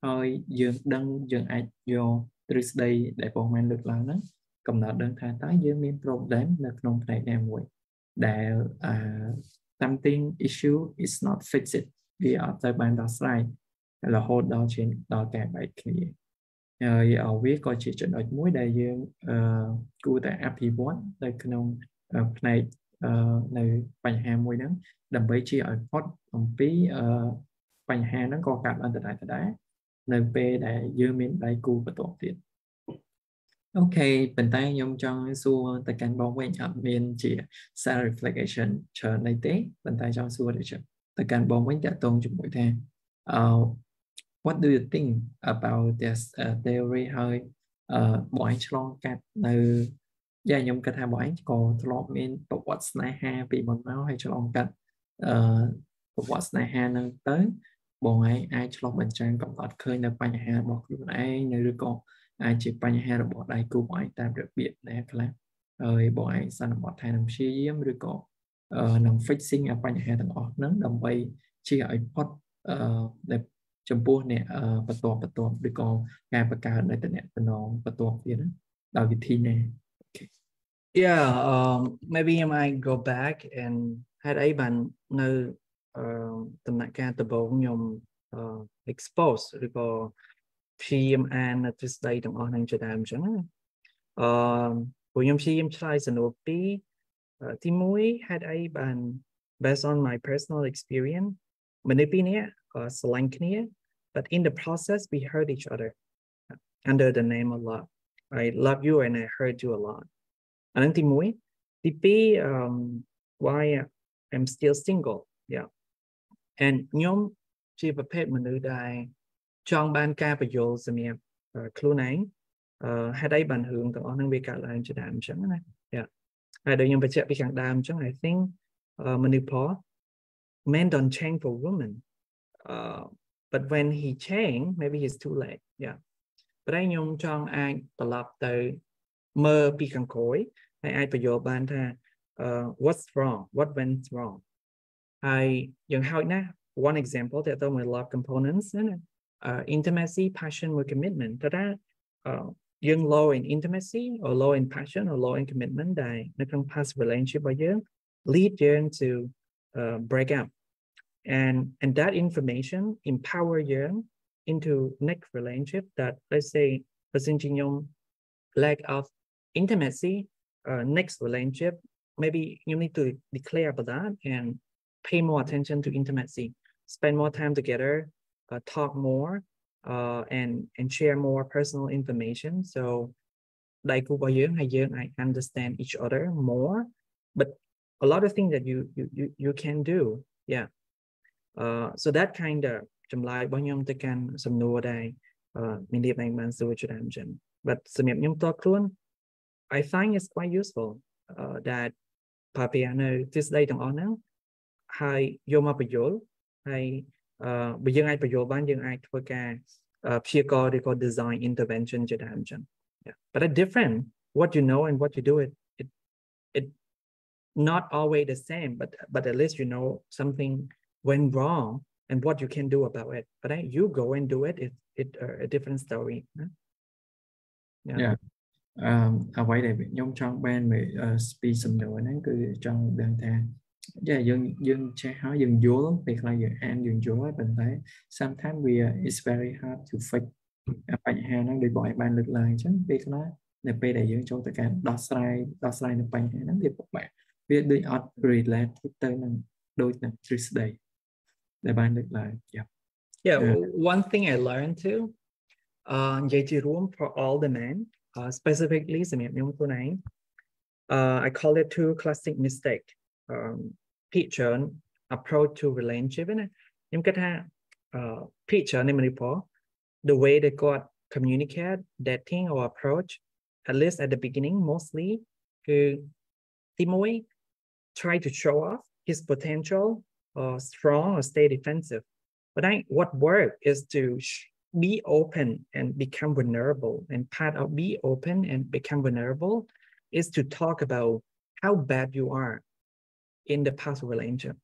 ហើយយើងដឹងយើងអាចយកទ្រឹស្ដីដែលបងបានលើកឡើងហ្នឹងកំណត់ដឹងថាតើយើងមាន problem នៅក្នុងផ្នែកណាមួយដែល something issue is not fixed វាអត់ទៅបានដោះស្រាយរហូតដល់ការបែកគ្នាហើយវាក៏ជាចំណុចមួយដែលយើងគួរតែអភិវឌ្ឍនៅក្នុងផ្នែកនៅបញ្ហាមួយហ្នឹងដើម្បីជាឲ្យផុតអំពីបញ្ហាហ្នឹងក៏កើតឡើងដដែលនៅពេលដែលយើងមានដៃគូបន្ទាប់ទៀតអូខេប៉ុន្តែខ្ញុំចង់សួរទៅកាន់បងវិញអត់មានជា self reflection ច្រើនអីទេប៉ុន្តែចង់សួរទៅកាន់បងវិញតកតងជាមួយថាwhat do you think about this theory ហើយបងឯងឆ្លងកាត់នៅខ្ញុំគិតថាបងឯងក៏ធ្លាប់មានប្រវត្តិស្នេហាពីមុនមកហើយឆ្លងកាត់ប្រវត្តិស្នេហាហ្នឹងទៅបងឯងអាចឆ្លុះបញ្ចាំងកំណត់ឃើញនៅបញ្ហារបស់ខ្លួនឯងឬក៏អាចជាបញ្ហារបស់ដៃគូបងឯងតាមរបៀបណាខ្លះហើយបងឯងសន្មតថានឹងព្យាយាមឬក៏នឹង fixing បញ្ហាទាំងអស់ហ្នឹងដើម្បីជាឲ្យផុតចំពោះអ្នកបន្ទាប់ឬក៏ការបង្កើតនៅតំណែងបន្ទាប់ទៀតដោយវិធីណា yeah maybe I might go back and ហេតុអីបាននៅដំណាក់កាលដំបូងខ្ញុំ expose ឬក៏ព្យាយាមអានទ្រឹស្ដីទាំងអស់ហ្នឹងជាដើមអញ្ចឹងព្រោះខ្ញុំព្យាយាមឆ្លើយសំណួរពីរទី1ហេតុអីបាន based on my personal experience មនុស្សពីរនាក់ស្រឡាញ់គ្នា but in the process we hurt each other under the name of love I love you and I hurt you a lot. Anh tí mũi. Tí pi, why I'm still single. Yeah. And nhóm chỉประเภทมนุษย์ใดจองบ้านกาประโยชน์สำหรับครูไหนให้ได้บันทึงต่อนั่งวิการอะไรจะได้มั้งจังนะ yeah โดยยังไปเจอไปขังดามจัง I think มนุษย์พอ men don't change for women but when he change maybe he's too late yeah แต่ได้ยงจองai ตลอดtới mơ ปีขังโขยให้aiประโยชน์บ้านท่าwhat's wrong what went wrong I young how now one example that the love components and intimacy, passion, or commitment. That young low in intimacy or low in passion or low in commitment that the past relationship by you lead you to break up, and that information empower you into next relationship that let's say young lack of intimacy, next relationship maybe you need to declare about that and pay more attention to intimacy, spend more time together, talk more, and share more personal information. So, like I understand each other more, but a lot of things that you can do, yeah. So that kind of chấm lại bao nhiêu tới can sầm nua đây, mình điệp này mang sự cho đam chân. But sầm nhập nhung to luôn, I find it's quite useful that Papiano this day trong on hai vô màประโยชน์hay bây giờ aiประโยชน์บ้านยังai thôi cả chia co để có design intervention cho đam chân. But it's different. What you know and what you do it not always the same, but at least you know something went wrong and what you can do about it. But you go and do it. It's a different story. Yeah. Vậy để nhóm trong ban về speed sầm nữa nó cứ trong đơn thang giờ dân sẽ hỏi dân dúa lắm việc là giờ ăn dân dúa mình thấy sometimes it's very hard to fake bạn hà nó đi gọi ban lực lời chứ việc nó là về đại dương cho tất cả đo sai nó bạn hà nó thì các bạn việc đi out relate tới là đôi là Tuesday để ban lực lời yeah. One thing I learned too dạy chỉ room for all the men specifically I call it two classic mistake picture approach to relationship nhưng cái ha picture này mình the way they got communicate dating or approach at least at the beginning mostly Timoy try to show off his potential strong or stay defensive but what work is to be open and become vulnerable, and part of be open and become vulnerable is to talk about how bad you are in the past relationship,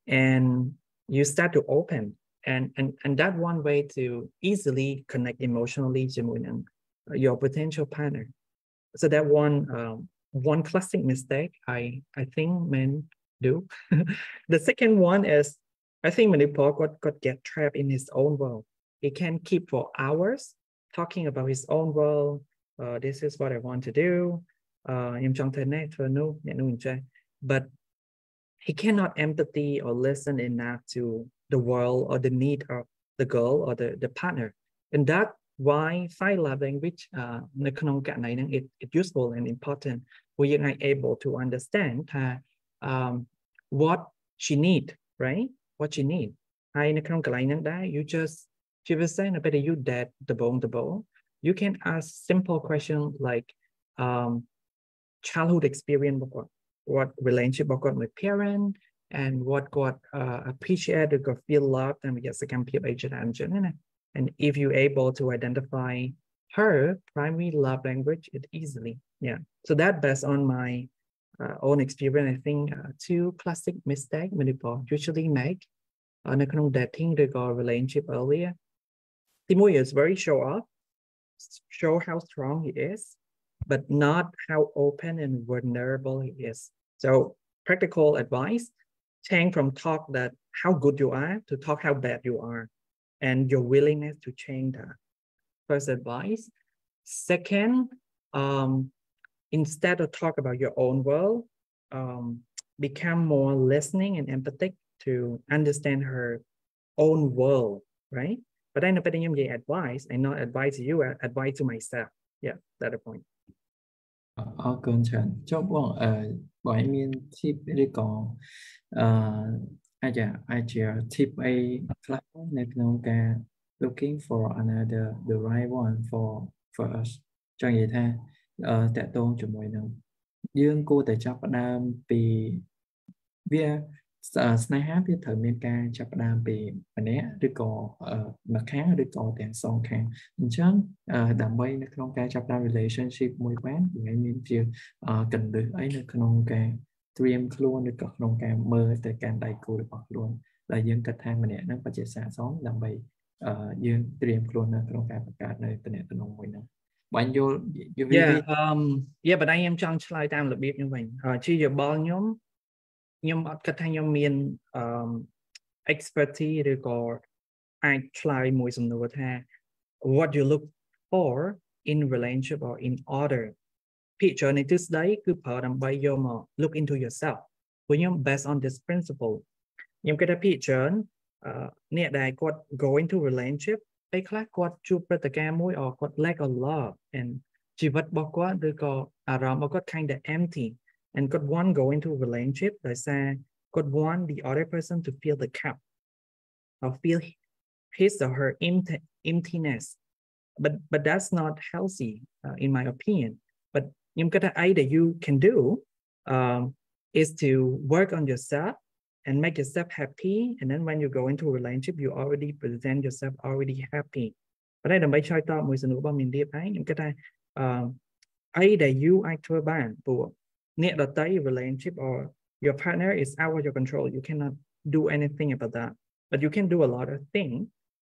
and you start to open, and that one way to easily connect emotionally with your potential partner. So that one classic mistake I think men do. The second one is I think Manipur got get trapped in his own world. He can keep for hours talking about his own world. This is what I want to do. But he cannot empathy or listen enough to the world or the need of the girl or the partner. And that's why five love language it's useful and important. We are able to understand what she need, right? What she need. You just she was saying better you dead the bone. You can ask simple questions like childhood experience, what relationship got with parent, and what got appreciated, got feel loved, and we get second peer agent engine. And if you're able to identify her primary love language, it easily, yeah. So that based on my own experience, I think two classic mistakes many people usually make on the dating or relationship earlier. Timoy is very show off, show how strong he is, but not how open and vulnerable he is. So practical advice, change from talk that how good you are to talk how bad you are, and your willingness to change that. First advice. Second, instead of talk about your own world, become more listening and empathic to understand her own world, right? But I know advice, I not advise you, advice to myself. yeah that's the point អរគុណច្រើនចុះបងបងឯងមាន tip ឬក៏អាចជា tip អីខ្លះនៅក្នុងការ looking for another the right one for us ចង់និយាយថាតកតងជាមួយនឹងយើងគួរតែចាប់ផ្ដើមពីវាស្នេហាវាត្រូវមានការចាប់ផ្ដើមពីម្នាក់ឬក៏ម្ខាងឬក៏ទាំងសងខាងអញ្ចឹងដើម្បីនៅក្នុងការចាប់ផ្ដើម relationship មួយបានយើងមានជាកន្លឹះអីនៅក្នុងការត្រៀមខ្លួនឬក៏ក្នុងការមើលទៅកាន់ដៃគូរបស់ខ្លួនដែលយើងគិតថាម្នាក់ហ្នឹងពិតជាស័ក្តិសមដើម្បីយើងត្រៀមខ្លួននៅក្នុងការបង្កើតនៅទំនាក់ទំនងមួយហ្នឹងបងយល់ yeah but I am ចង់ឆ្លើយតាមរបៀបខ្ញុំវិញជាយោបល់ខ្ញុំអត់គិតថាខ្ញុំមានexpertise ឬក៏អាចឆ្លើយមួយសំណួរថា what you look for in relationship or in order ភាគច្រើននៃទិសដៅគឺប្រើដើម្បីយកមក look into yourself ព្រោះខ្ញុំ based on this principle ខ្ញុំគិតថាភាគច្រើនអ្នកដែលគាត់ go into relationship ពេលខ្លះគាត់ជួបព្រឹត្តិការណ៍មួយor គាត់ lack of love and ជីវិតរបស់គាត់ឬក៏អារម្មណ៍របស់គាត់ kind of empty and God want go into a relationship ដោយសារ God want the other person to feel the cup or feel his or her emptiness but that's not healthy in my opinion but ខ្ញុំគិតថា that you can do is to work on yourself and make yourself happy and then when you go into a relationship you already present yourself already happy ប៉ុន្តែដើម្បីឆ្លើយតបមួយសំណួររបស់មានរៀបហើយខ្ញុំគិតថាthat you អាចធ្វើបានព្រោះអ្នកដទៃ relationship or your partner is out of your control you cannot do anything about that but you can do a lot of things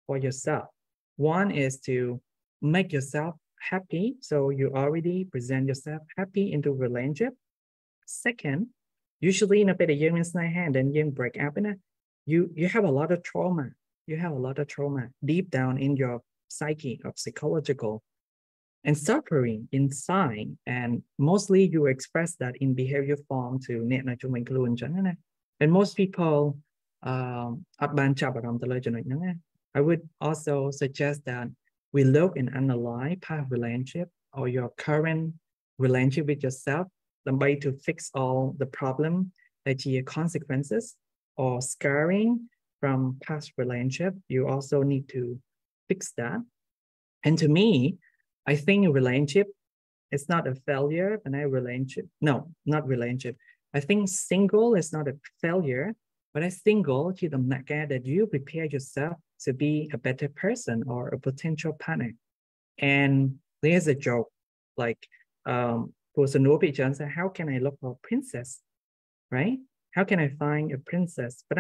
for yourself one is to make yourself happy so you already present yourself happy into relationship second usually in a bit of young and then young break up in you have a lot of trauma deep down in your psyche of psychological and suffering inside and mostly you express that in behavior form to net na chung mình luôn chẳng and most people I would also suggest that we look and analyze past relationship or your current relationship with yourselfដើម្បីto fix all the problem that your consequences or scarring from past relationship you also need to fix that and to me I think a relationship is not a failure and a relationship no not relationship I think single is not a failure but a single that you prepare yourself to be a better person or a potential partner and there's a joke like how can I look for a princess right how can I find a princess but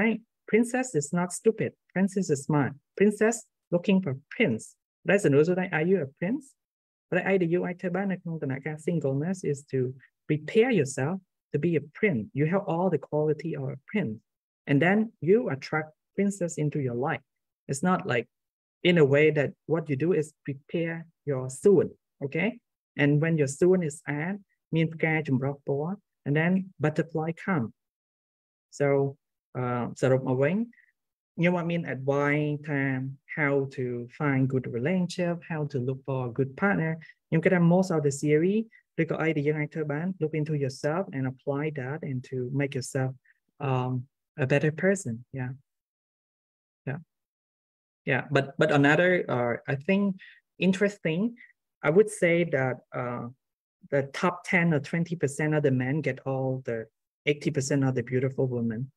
princess is not stupid princess is smart princess looking for prince that's another that are you a prince but that you singleness is to prepare yourself to be a prince you have all the quality of a prince and then you attract princess into your life it's not like in a way that what you do is prepare your student okay and when your student is at and then butterfly come so you want me advice time how to find good relationship how to look for a good partner you get most of the series look into yourself and apply that and to make yourself a better person yeah but another I think interesting I would say that the top 10 or 20% of the men get all the 80% of the beautiful women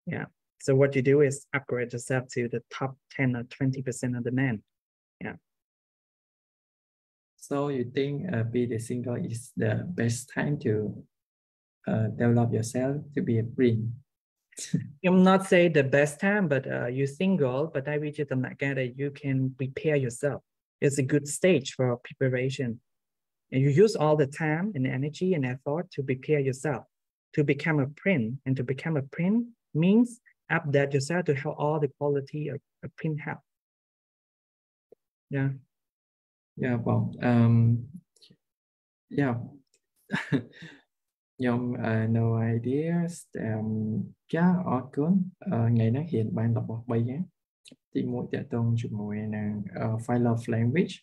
yeah so what you do is upgrade yourself to the top 10 or 20% of the men yeah so you think being single is the best time to develop yourself to be a prince I'm not saying the best time but you're single but I reach it that you can prepare yourself it's a good stage for preparation and you use all the time and energy and effort to prepare yourself to become a prince and to become a prince means update yourself to have all the quality of a prince have yeah well yeahខ្ញុំ no ideas ចាអរគុណថ្ងៃនេះរៀនបានរបស់3ទី1តកតងជាមួយនឹង five love language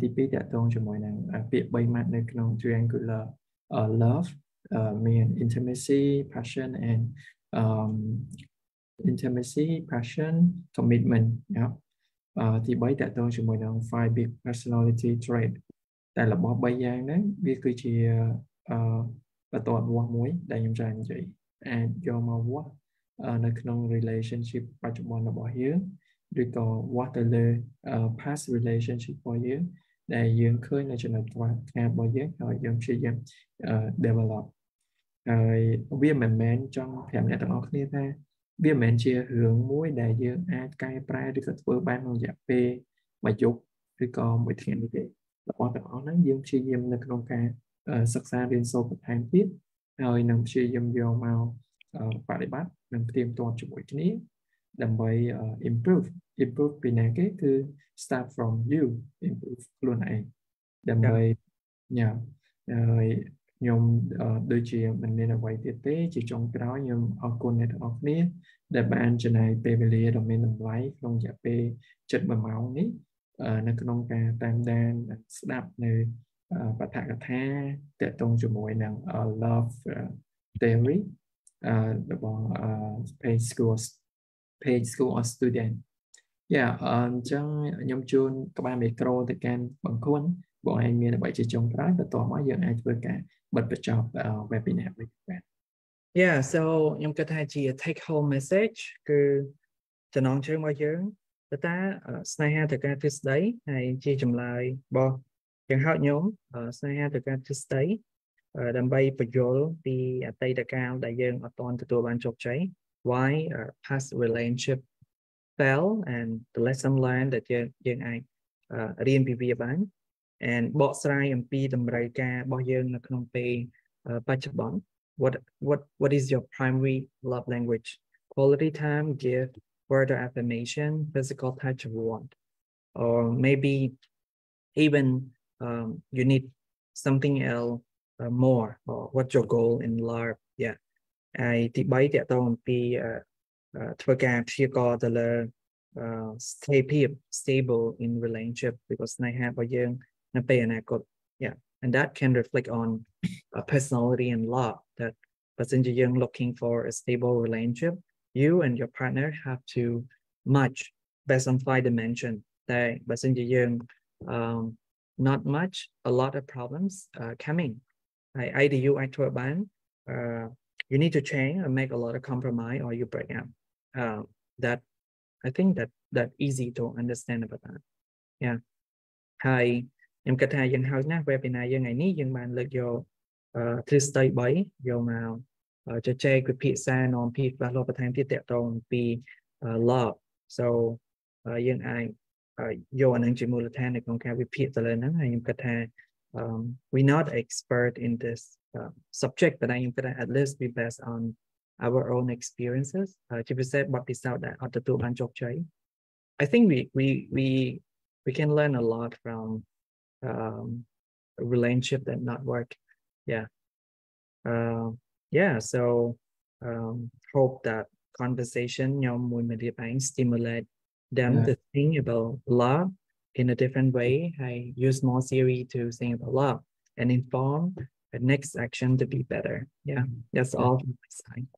ទី2តកតងជាមួយនឹងពាក្យ3ម៉ាត់នៅក្នុង triangular loveមាន intimacy passion and intimacy passion commitment ទី3តកតងជាមួយនឹង five big personality trait តែរបស់3យ៉ាងហ្នឹងវាគឺជាបន្ទាត់វាស់មួយដែលខ្ញុំចង់និយាយអាចយកមកវាស់នៅក្នុង relationship បច្ចុប្បន្នរបស់យើងឬក៏វាស់ទៅលើ past relationship របស់យើងដែលយើងឃើញនៅចំណុចខ្វះខាតរបស់យើងហើយយើងព្យាយាម develop ហើយវាមិនមែនចង់ប្រាប់អ្នកទាំងអស់គ្នាថាវាមិនមែនជារឿងមួយដែលយើងអាចកែប្រែឬក៏ធ្វើបានក្នុងរយៈពេលមួយយប់ឬក៏មួយថ្ងៃនេះទេរបស់ទាំងអស់ហ្នឹងយើងព្យាយាមនៅក្នុងការសិក្សារៀនសូត្របន្ថែមទៀតហើយនឹងព្យាយាមយកមកបប្រតិបត្តិនិងផ្ទៀងផ្ទាត់ជាមួយគ្នាដើម្បី improve ពីណាគេគឺ start from you improve ខ្លួនឯងដើម្បីហើយខ្ញុំដូចជាមិនមានអ្វីទៀតទេជាចុងក្រោយខ្ញុំអរគុណអ្នកទាំងអស់គ្នាដែលបានចំណាយពេលវេលាដ៏មានតម្លៃក្នុងរយៈពេល7ម៉ោងនេះនៅក្នុងការតាមដានស្ដាប់នៅបទកថាទាក់ទងជាមួយនឹង love theory របស់ Page School of Student អញ្ចឹងខ្ញុំជូនក្បាលមីក្រូទៅកាន់បង្គន់បងឯងមានអ្វីជាចុងក្រោយបន្ទាប់មកយើងអាចធ្វើការបិទបញ្ចប់ webinar នេះបាទ so ខ្ញុំគិតថាជា take home message គឺចំណងជើងរបស់យើងតើស្នេហាទៅការទ្រឹស្ដីហើយជាចម្លើយរបស់យ៉ាងហោចខ្ញុំស្នេហាទៅការទ្រឹស្ដីដើម្បីបញ្យល់ពីអតីតកាលដែលយើងអត់ទាន់ទទួលបានជោគជ័យ why past relationship fail and the lesson learned that យើងអាចរៀនពីវាបាន and បកស្រាយអំពីតម្រូវការរបស់យើងនៅក្នុងពេលបច្ចុប្បន្ន what is your primary love language quality time gift further affirmation physical touch of want or maybe even you need something else more or what's your goal in love ទី3តកតងអំពីធ្វើការព្យាករទៅលើ stable in relationship because ស្នេហារបស់យើងនៅពេលអនាគត and that can reflect on personality and love that បើសិនជាយើង looking for a stable relationship you and your partner have to match based on 5 dimension តែបើសិនជាយើង not much a lot of problems coming either you អាចធ្វើបាន you need to change or make a lot of compromise or you break up that I think that easy to understand about that ហើយខ្ញុំគិតថាយើងហើយណាស់ webinar យើងថ្ងៃនេះយើងបានលើកយកទ្រឹស្ដី3យកមកជជែកវិភាសានាំពីខ្លះលោកបន្ថែមទៀតតកតងពី love so យើងអាចយកអានឹងជាមូលដ្ឋាននៅក្នុងការវិភាគទៅលើហ្នឹងហើយខ្ញុំគិតថា we not expert in this subject but I am at least be based on our own experiences ជាពិសេសបទពិសោធន៍ដែលអត់ទទួលបានជោគជ័យ I think we can learn a lot from a relationship that not work so hope that conversation ខ្ញុំមួយមេរៀបឯង stimulate them to think about love in a different way I use more theory to think about love and inform the next action to be better that's all from my side